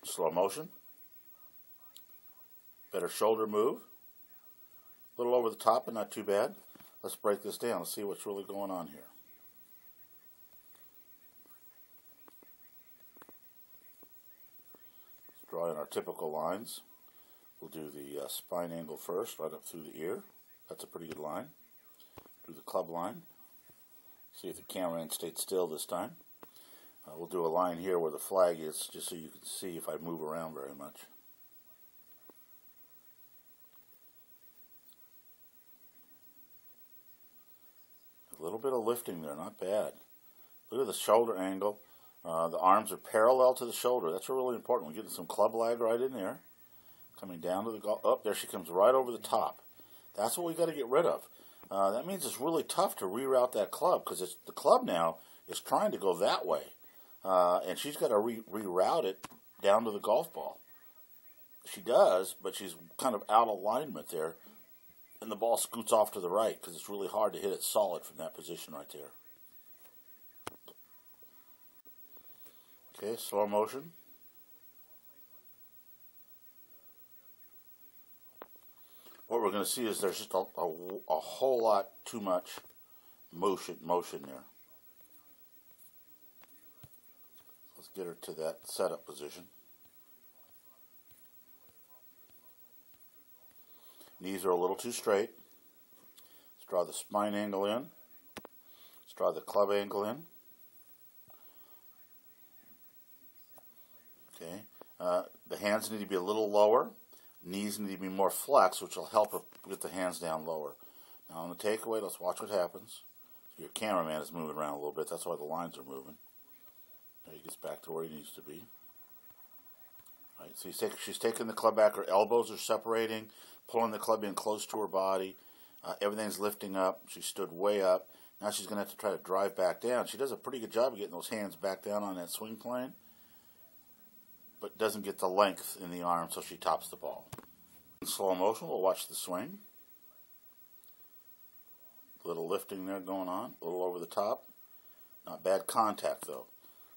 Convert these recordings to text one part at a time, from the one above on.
Slow motion. Better shoulder move. A little over the top, but not too bad. Let's break this down and see what's really going on here. Let's draw in our typical lines. We'll do the spine angle first, right up through the ear. That's a pretty good line. Do the club line. See if the cameraman stayed still this time. We'll do a line here where the flag is, just so you can see if I move around very much. A little bit of lifting there, not bad. Look at the shoulder angle. The arms are parallel to the shoulder. That's really important. We're getting some club lag right in there. Coming down to the golf. Oh, there she comes right over the top. That's what we got to get rid of. That means it's really tough to reroute that club, because the club now is trying to go that way. And she's got to reroute it down to the golf ball. She does, but she's kind of out of alignment there. And the ball scoots off to the right because it's really hard to hit it solid from that position right there. Okay, slow motion. What we're going to see is there's just a whole lot too much motion there. Let's get her to that setup position. Knees are a little too straight. Let's draw the spine angle in. Let's draw the club angle in. Okay. The hands need to be a little lower. Knees need to be more flexed, which will help her get the hands down lower. Now on the takeaway, let's watch what happens. So your cameraman is moving around a little bit. That's why the lines are moving. There he gets back to where he needs to be. All right, so she's taking the club back. Her elbows are separating, pulling the club in close to her body. Everything's lifting up. She stood way up. Now she's going to have to try to drive back down. She does a pretty good job of getting those hands back down on that swing plane, but doesn't get the length in the arm, so she tops the ball. In slow motion, we'll watch the swing. A little lifting there going on, a little over the top. Not bad contact, though.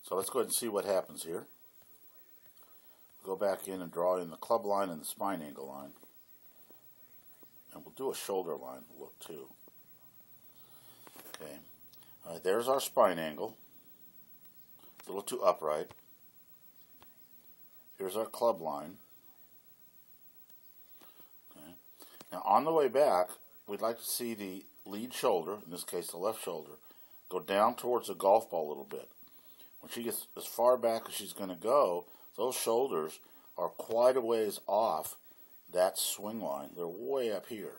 So let's go ahead and see what happens here. Go back in and draw in the club line and the spine angle line. And we'll do a shoulder line look, too. Okay. All right, there's our spine angle. A little too upright. Here's our club line. Okay. Now on the way back, we'd like to see the lead shoulder, in this case the left shoulder, go down towards the golf ball a little bit. When she gets as far back as she's going to go, those shoulders are quite a ways off that swing line. They're way up here.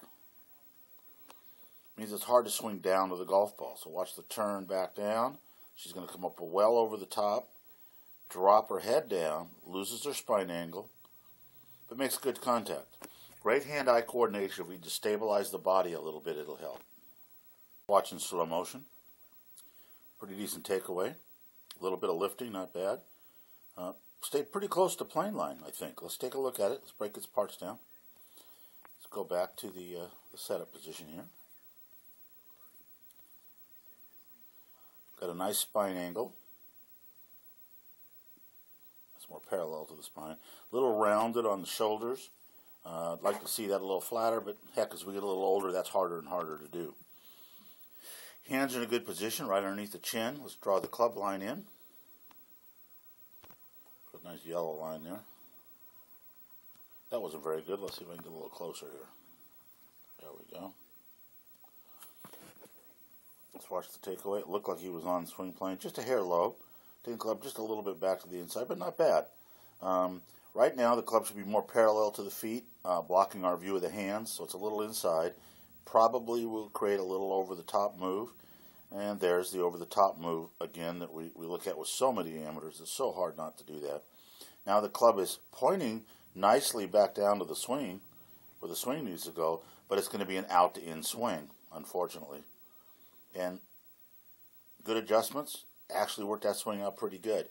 It means it's hard to swing down to the golf ball. So watch the turn back down. She's going to come up well over the top, drop her head down, loses her spine angle, but makes good contact. Great hand-eye coordination. If we just stabilize the body a little bit, it'll help. Watch in slow motion. Pretty decent takeaway. A little bit of lifting, not bad. Stayed pretty close to plane line, I think. Let's take a look at it. Let's break its parts down. Let's go back to the setup position here. Got a nice spine angle. It's more parallel to the spine. A little rounded on the shoulders. I'd like to see that a little flatter, but heck, as we get a little older, that's harder and harder to do. Hands in a good position, right underneath the chin. Let's draw the club line in. Put a nice yellow line there. That wasn't very good. Let's see if I can get a little closer here. There we go. Let's watch the takeaway. It looked like he was on swing plane, just a hair low. Taking the club just a little bit back to the inside, but not bad. Right now, the club should be more parallel to the feet, blocking our view of the hands, so it's a little inside. Probably will create a little over-the-top move. And there's the over-the-top move, again, that we look at with so many amateurs. It's so hard not to do that. Now the club is pointing nicely back down to the swing, where the swing needs to go, but it's going to be an out-to-in swing, unfortunately. And good adjustments. Actually worked that swing out pretty good.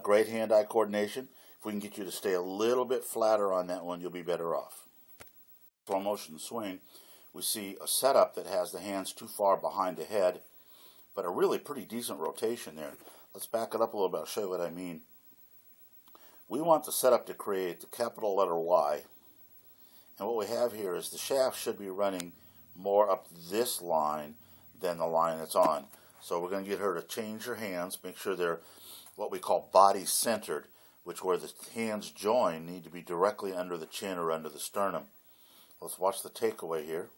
Great hand-eye coordination. If we can get you to stay a little bit flatter on that one, you'll be better off. Slow motion swing. We see a setup that has the hands too far behind the head, but a really pretty decent rotation there. Let's back it up a little bit. I'll show you what I mean. We want the setup to create the capital letter Y. And what we have here is the shaft should be running more up this line than the line it's on. So we're going to get her to change her hands, make sure they're what we call body centered, which where the hands join need to be directly under the chin or under the sternum. Let's watch the takeaway here.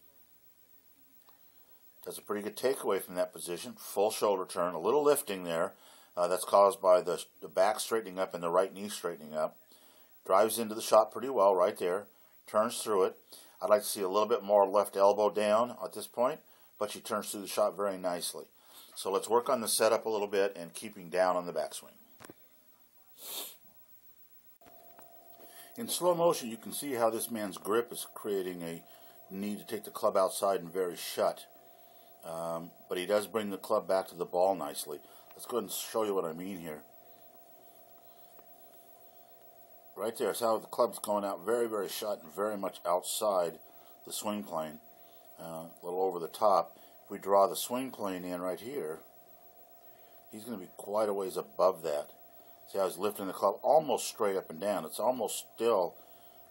Does a pretty good takeaway from that position. Full shoulder turn, a little lifting there. That's caused by the back straightening up and the right knee straightening up. Drives into the shot pretty well right there. Turns through it. I'd like to see a little bit more left elbow down at this point, but she turns through the shot very nicely. So let's work on the setup a little bit and keeping down on the backswing. In slow motion, you can see how this man's grip is creating a need to take the club outside and very shut. But he does bring the club back to the ball nicely. Let's go ahead and show you what I mean here. Right there is how the club's going out very, very shut and very much outside the swing plane. A little over the top. If we draw the swing plane in right here, he's going to be quite a ways above that. See how he's lifting the club almost straight up and down. It's almost still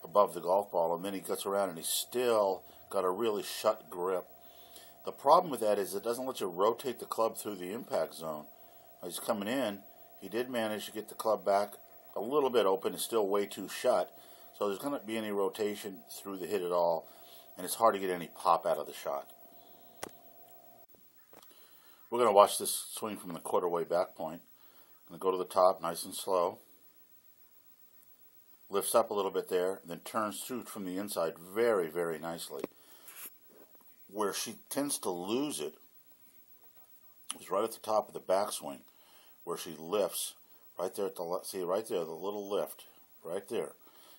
above the golf ball, and then he gets around and he's still got a really shut grip. The problem with that is it doesn't let you rotate the club through the impact zone. As he's coming in, he did manage to get the club back a little bit open. It's still way too shut, so there's going to be any rotation through the hit at all, and it's hard to get any pop out of the shot. We're going to watch this swing from the quarter-way back point. I'm going to go to the top nice and slow. Lifts up a little bit there, then turns through from the inside very, very nicely. Where she tends to lose it is right at the top of the backswing, where she lifts right there at the left. See right there, the little lift right there.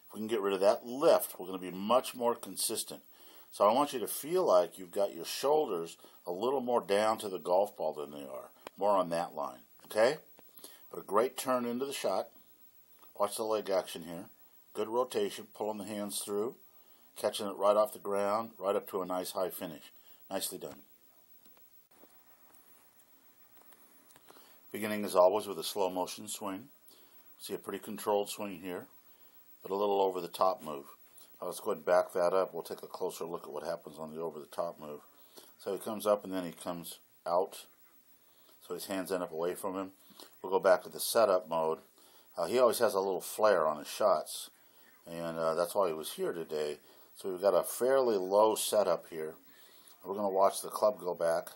If we can get rid of that lift, we're going to be much more consistent. So I want you to feel like you've got your shoulders a little more down to the golf ball than they are. More on that line. Okay? But a great turn into the shot. Watch the leg action here. Good rotation, pulling the hands through, catching it right off the ground, right up to a nice high finish. Nicely done. Beginning as always with a slow motion swing. See a pretty controlled swing here, but a little over the top move. Let's go ahead and back that up. We'll take a closer look at what happens on the over the top move. So he comes up and then he comes out. So his hands end up away from him. We'll go back to the setup mode. He always has a little flare on his shots, and that's why he was here today. So we've got a fairly low setup here. We're going to watch the club go back.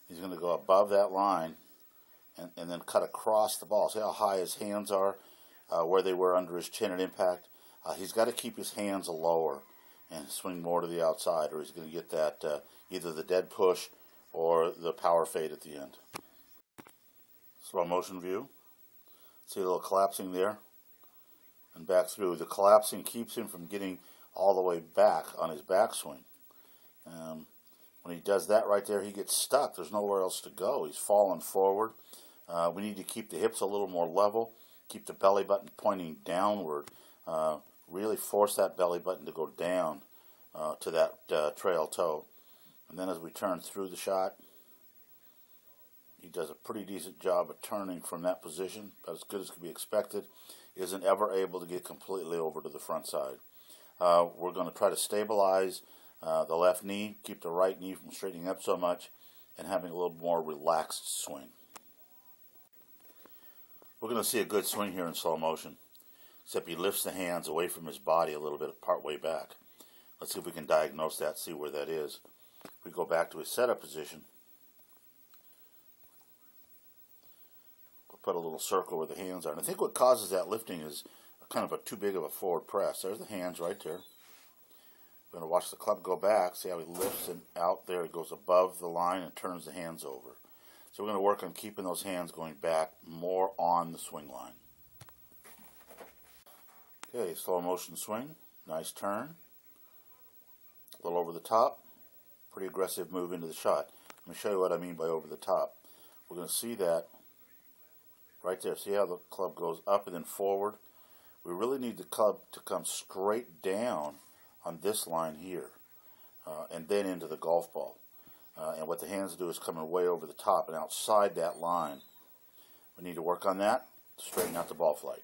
He's going to go above that line and then cut across the ball. See how high his hands are, where they were under his chin at impact. He's got to keep his hands lower and swing more to the outside, or he's going to get that either the dead push or the power fade at the end. Slow motion view. See a little collapsing there and back through. The collapsing keeps him from getting all the way back on his backswing. When he does that right there, he gets stuck. There's nowhere else to go. He's falling forward. We need to keep the hips a little more level, keep the belly button pointing downward, really force that belly button to go down to that trail toe. And then as we turn through the shot, he does a pretty decent job of turning from that position, about as good as could be expected. He isn't ever able to get completely over to the front side. We're going to try to stabilize the left knee, keep the right knee from straightening up so much, and having a little more relaxed swing. We're going to see a good swing here in slow motion, except he lifts the hands away from his body a little bit part way back. Let's see if we can diagnose that, see where that is. If we go back to his setup position, we'll put a little circle where the hands are. And I think what causes that lifting is kind of too big of a forward press. There's the hands right there. We're going to watch the club go back, see how he lifts and out there. It goes above the line and turns the hands over. So we're going to work on keeping those hands going back more on the swing line. Okay, slow motion swing. Nice turn. A little over the top. Pretty aggressive move into the shot. Let me show you what I mean by over the top. We're going to see that right there. See how the club goes up and then forward? We really need the club to come straight down on this line here and then into the golf ball. And what the hands do is coming way over the top and outside that line. We need to work on that to straighten out the ball flight.